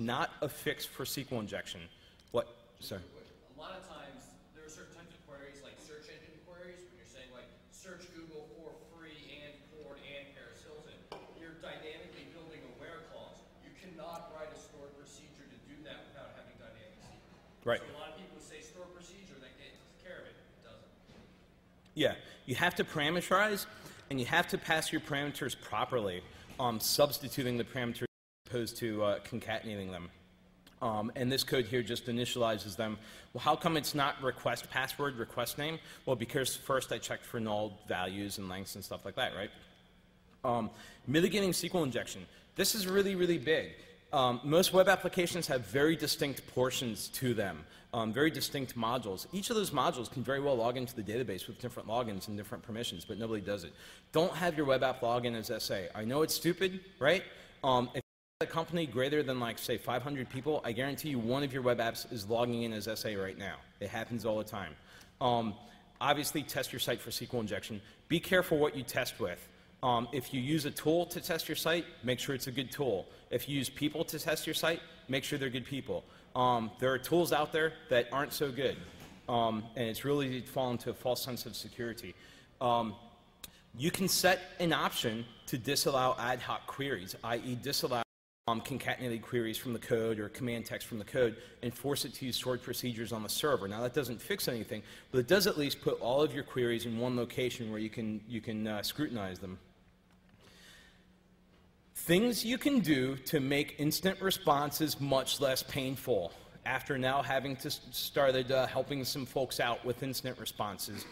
not a fix for SQL injection. What? Sorry. A lot of times, there are certain types of queries, like search engine queries, when you're saying like, search Google for free and Ford and Paris Hilton. You're dynamically building a where clause. You cannot write a stored procedure to do that without having dynamic SQL. Right. So a lot of people say stored procedure, that takes care of it. It doesn't. Yeah, you have to parameterize, and you have to pass your parameters properly, substituting the parameters as opposed to concatenating them. And this code here just initializes them. Well, how come it's not request password, request name? Well, because first I checked for null values and lengths and stuff like that, right? Mitigating SQL injection. This is really, really big. Most web applications have very distinct portions to them, very distinct modules. Each of those modules can very well log into the database with different logins and different permissions, but nobody does it. Don't have your web app log in as SA. I know it's stupid, right? If a company greater than, like, say, 500 people, I guarantee you one of your web apps is logging in as SA right now. It happens all the time. Obviously, test your site for SQL injection. Be careful what you test with. If you use a tool to test your site, make sure it's a good tool. If you use people to test your site, make sure they're good people. There are tools out there that aren't so good, and it's really fallen into a false sense of security. You can set an option to disallow ad hoc queries, i.e. disallow concatenated queries from the code or command text from the code and force it to use stored procedures on the server. Now, that doesn't fix anything, but it does at least put all of your queries in one location where you can scrutinize them. Things you can do to make instant responses much less painful after now having to started helping some folks out with instant responses.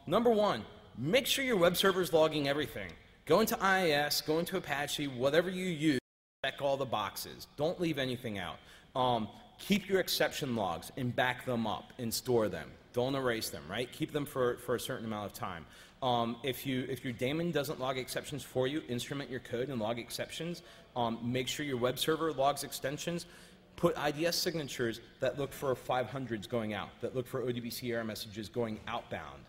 Number one, make sure your web server is logging everything. Go into IIS, go into Apache, whatever you use, check all the boxes. Don't leave anything out. Keep your exception logs and back them up and store them. Don't erase them, right? Keep them for a certain amount of time. If your daemon doesn't log exceptions for you, instrument your code and log exceptions. Make sure your web server logs extensions. Put IDS signatures that look for 500s going out, that look for ODBC error messages going outbound.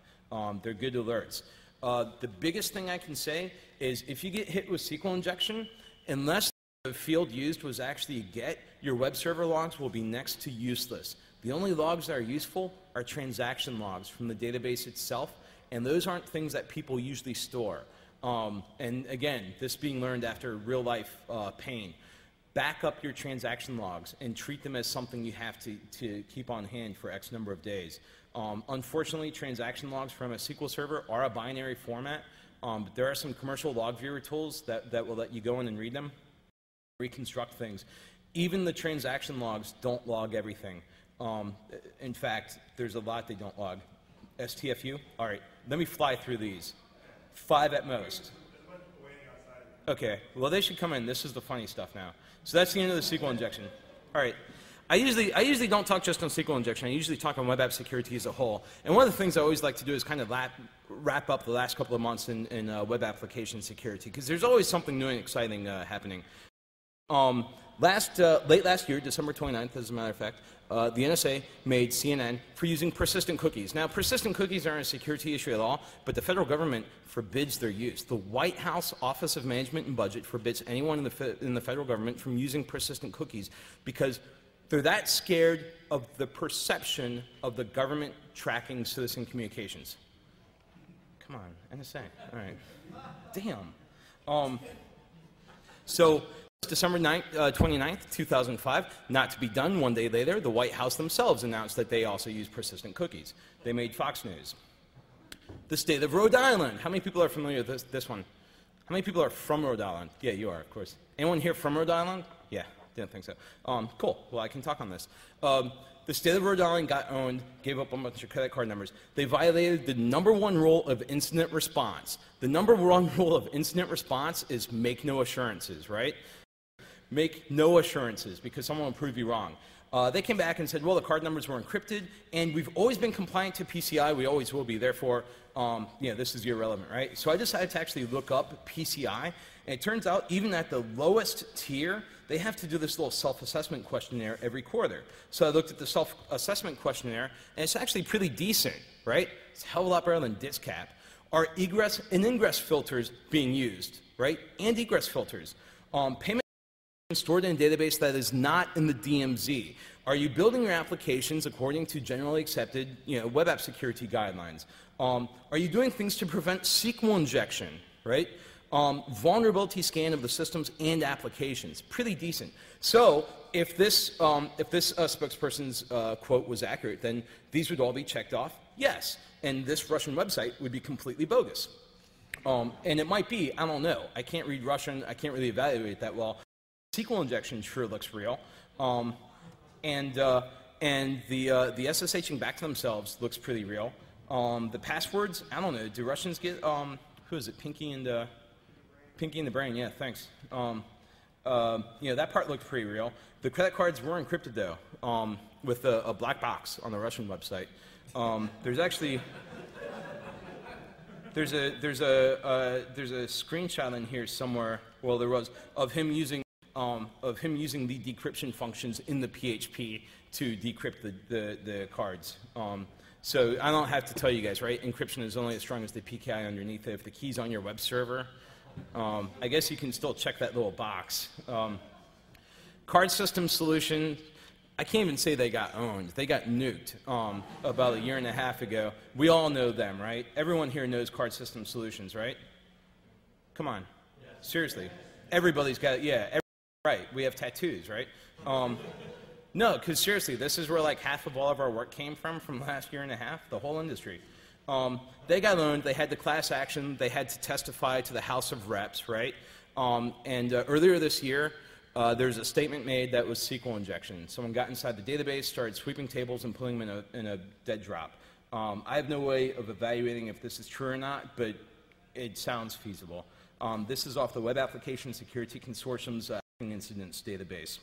They're good alerts. The biggest thing I can say is if you get hit with SQL injection, unless the field used was actually a get, your web server logs will be next to useless. The only logs that are useful are transaction logs from the database itself, and those aren't things that people usually store. And again, this being learned after real-life pain. Back up your transaction logs and treat them as something you have to keep on hand for X number of days. Unfortunately, transaction logs from a SQL server are a binary format, but there are some commercial log viewer tools that will let you go in and read them, reconstruct things. Even the transaction logs don't log everything. In fact, there's a lot they don't log. STFU? All right, let me fly through these. 5 at most. Okay, well, they should come in. This is the funny stuff now. So that's the end of the SQL injection. All right. I usually don't talk just on SQL injection. I usually talk on web app security as a whole. And one of the things I always like to do is kind of wrap up the last couple of months in web application security, because there's always something new and exciting happening. Late last year, December 29th, as a matter of fact, the NSA made CNN for using persistent cookies. Now, persistent cookies aren't a security issue at all, but the federal government forbids their use. The White House Office of Management and Budget forbids anyone in the federal government from using persistent cookies because they're that scared of the perception of the government tracking citizen communications. Come on, NSA. All right. Damn. So December 29th, 2005, not to be done, one day later, the White House themselves announced that they also use persistent cookies. They made Fox News. The state of Rhode Island. How many people are familiar with this one? How many people are from Rhode Island? Yeah, you are, of course. Anyone here from Rhode Island? Yeah, didn't think so. Cool. Well, I can talk on this. The state of Rhode Island got owned, gave up a bunch of credit card numbers. They violated the #1 rule of incident response. The #1 rule of incident response is make no assurances, right? Make no assurances because someone will prove you wrong. They came back and said, well, the card numbers were encrypted, and we've always been compliant to PCI. We always will be. Therefore, this is irrelevant, right? So I decided to actually look up PCI, and it turns out even at the lowest tier, they have to do this little self-assessment questionnaire every quarter. So I looked at the self-assessment questionnaire, and it's actually pretty decent, right? It's a hell of a lot better than DISCAP. Are egress and ingress filters being used, right? And egress filters. Payment stored in a database that is not in the DMZ? Are you building your applications according to generally accepted web app security guidelines? Are you doing things to prevent SQL injection, right? Vulnerability scan of the systems and applications, pretty decent. So if this spokesperson's quote was accurate, then these would all be checked off, yes. And this Russian website would be completely bogus. And it might be, I don't know. I can't read Russian. I can't really evaluate that well. SQL injection sure looks real. And the SSHing back to themselves looks pretty real. The passwords, I don't know. Do Russians get, who is it, Pinky and the Brain? Yeah, thanks. That part looked pretty real. The credit cards were encrypted, though, with a black box on the Russian website. There's actually... There's a screenshot in here somewhere. Well, there was of him using the decryption functions in the PHP to decrypt the cards. So I don't have to tell you guys, right? Encryption is only as strong as the PKI underneath it. If the key's on your web server, I guess you can still check that little box. Card system solution. I can't even say they got owned. They got nuked about a year and a half ago. We all know them, right? Everyone here knows Card System Solutions, right? Come on. Yes. Seriously. Everybody's got, yeah, right. We have tattoos, right? No, because seriously, this is where like half of all of our work came from the last year and a half, the whole industry. They got owned. They had the class action. They had to testify to the House of Reps, right? Earlier this year, there's a statement made that was SQL injection. Someone got inside the database, started sweeping tables and putting them in a dead drop. I have no way of evaluating if this is true or not, but it sounds feasible. This is off the Web Application Security Consortium's incidents database.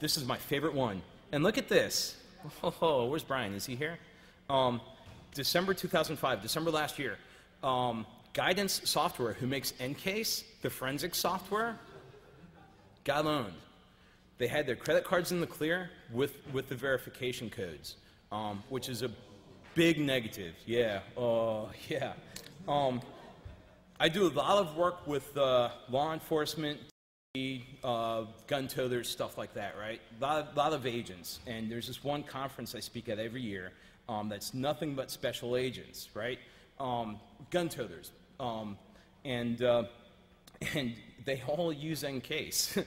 This is my favorite one. And look at this. Oh, where's Brian? Is he here? December 2005, December last year. Guidance Software, who makes Encase, the forensic software, got owned. They had their credit cards in the clear with the verification codes, which is a big negative. Yeah. Yeah. I do a lot of work with law enforcement, gun toters, stuff like that, right? A lot of agents. And there's this one conference I speak at every year that's nothing but special agents, right? Gun toters. And they all use Encase.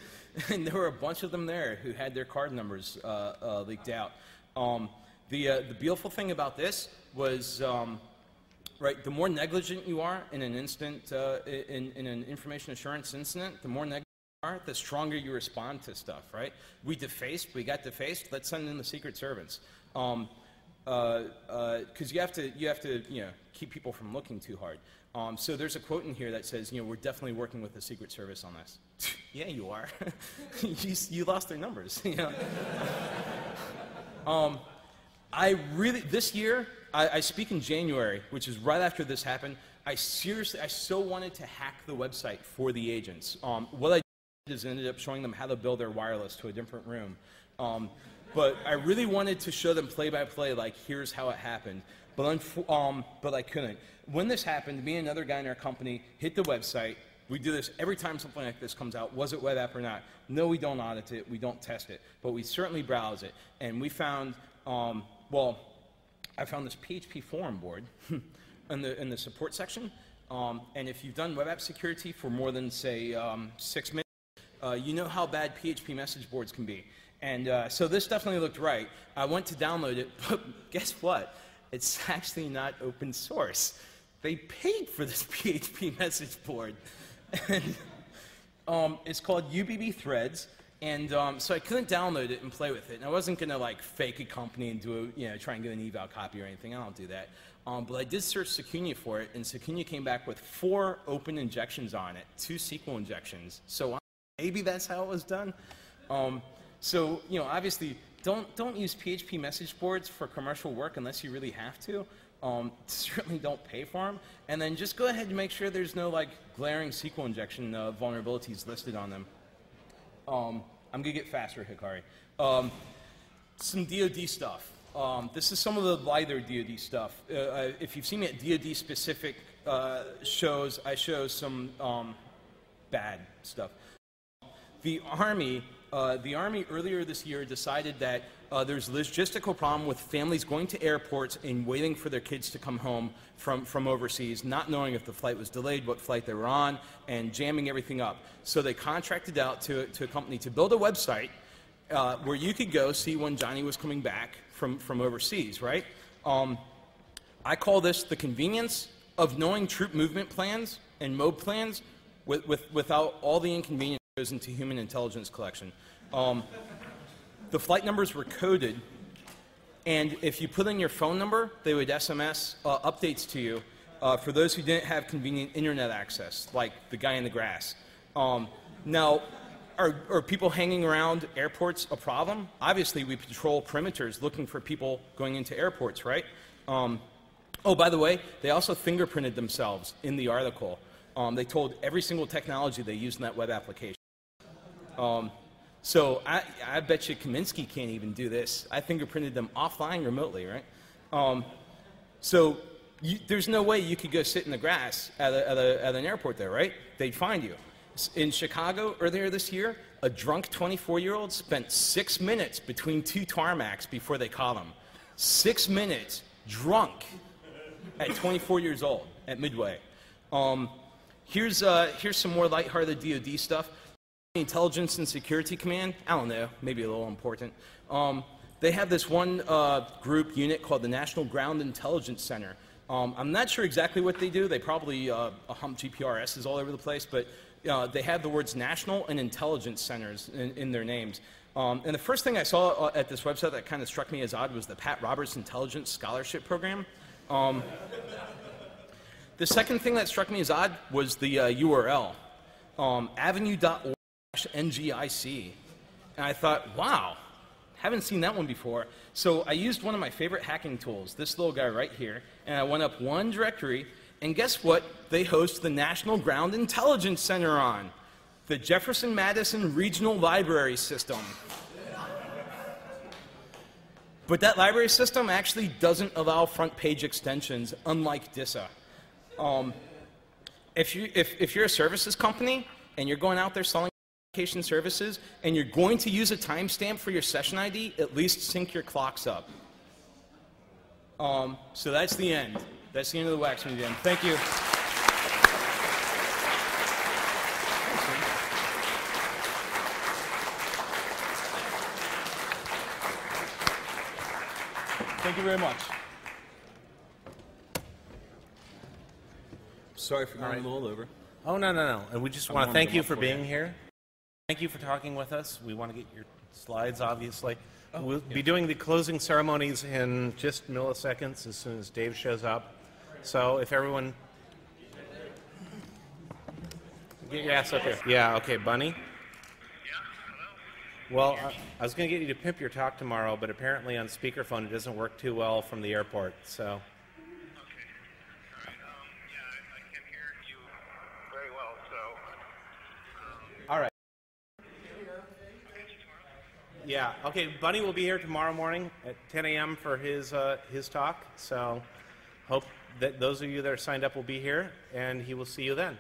And there were a bunch of them there who had their card numbers leaked out. The beautiful thing about this was, right, the more negligent you are in an incident, in an information assurance incident, the more negligent you are, the stronger you respond to stuff, right? We got defaced, let's send in the Secret Service. Because you have to keep people from looking too hard. So there's a quote in here that says, we're definitely working with the Secret Service on this. Yeah, you are. you lost their numbers. This year, I speak in January, which is right after this happened. I so wanted to hack the website for the agents. What I did is ended up showing them how to build their wireless to a different room. But I really wanted to show them play by play, like here's how it happened. But I couldn't. When this happened, me and another guy in our company hit the website. We do this every time something like this comes out. Was it web app or not? No, we don't audit it. We don't test it. But we certainly browse it. And we found, I found this PHP forum board in the support section. And if you've done web app security for more than, say, 6 minutes, you know how bad PHP message boards can be. And so this definitely looked right. I went to download it, but guess what? It's actually not open source. They paid for this PHP message board. And it's called UBB Threads. And so I couldn't download it and play with it. And I wasn't going to fake a company and try and get an eval copy or anything. I don't do that. But I did search Secunia for it, and Secunia came back with 4 open injections on it, 2 SQL injections. So maybe that's how it was done. So obviously, don't use PHP message boards for commercial work unless you really have to. Certainly don't pay for them. And then just go ahead and make sure there's no glaring SQL injection vulnerabilities listed on them. I'm gonna get faster, Hikari. Some DoD stuff. This is some of the lighter DoD stuff. If you've seen me at DoD specific shows, I show some bad stuff. the Army earlier this year decided that there's a logistical problem with families going to airports and waiting for their kids to come home from overseas, not knowing if the flight was delayed, what flight they were on, and jamming everything up. So they contracted out to a company to build a website where you could go see when Johnny was coming back from overseas, right? I call this the convenience of knowing troop movement plans and mode plans without all the inconvenience that goes into human intelligence collection. The flight numbers were coded, and if you put in your phone number, they would SMS updates to you for those who didn't have convenient internet access, like the guy in the grass. Now, are people hanging around airports a problem? Obviously, we patrol perimeters looking for people going into airports, right? Oh, by the way, they also fingerprinted themselves in the article. They told every single technology they used in that web application. So I bet you Kaminsky can't even do this. I fingerprinted them offline remotely, right? So there's no way you could go sit in the grass at an airport there, right? They'd find you. In Chicago earlier this year, a drunk 24-year-old spent 6 minutes between two tarmacs before they caught him. 6 minutes, drunk, at 24 years old, at Midway. Here's some more lighthearted DoD stuff. Intelligence and Security Command, I don't know, maybe a little important. They have this one group unit called the National Ground Intelligence Center. I'm not sure exactly what they do. They probably hump GPRSs all over the place, but they have the words National and Intelligence Centers in their names. And the first thing I saw at this website that kind of struck me as odd was the Pat Roberts Intelligence Scholarship Program. The second thing that struck me as odd was the URL, avenue.org/NGIC. And I thought, wow, haven't seen that one before. So I used one of my favorite hacking tools, this little guy right here, and I went up one directory, and guess what they host the National Ground Intelligence Center on? The Jefferson Madison Regional Library System. But that library system actually doesn't allow front page extensions, unlike DISA. If you're a services company and you're going out there selling application services and you're going to use a timestamp for your session ID, at least sync your clocks up. So that's the end. That's the end of the Wax Museum. Thank you. Thank you very much. Sorry for going a little over. Oh, no. And we just want to thank you for being here. Thank you for talking with us. We want to get your slides, obviously. We'll be doing the closing ceremonies in just milliseconds as soon as Dave shows up. So if everyone... Get your ass up here. Yeah, okay, Bunny? Well, I was going to get you to pimp your talk tomorrow, but apparently on speakerphone it doesn't work too well from the airport, so... Okay. All right. Yeah, I can hear you very well, so... All right. Yeah, okay, Bunny will be here tomorrow morning at 10 a.m. for his talk, so hope that those of you that are signed up will be here, and he will see you then.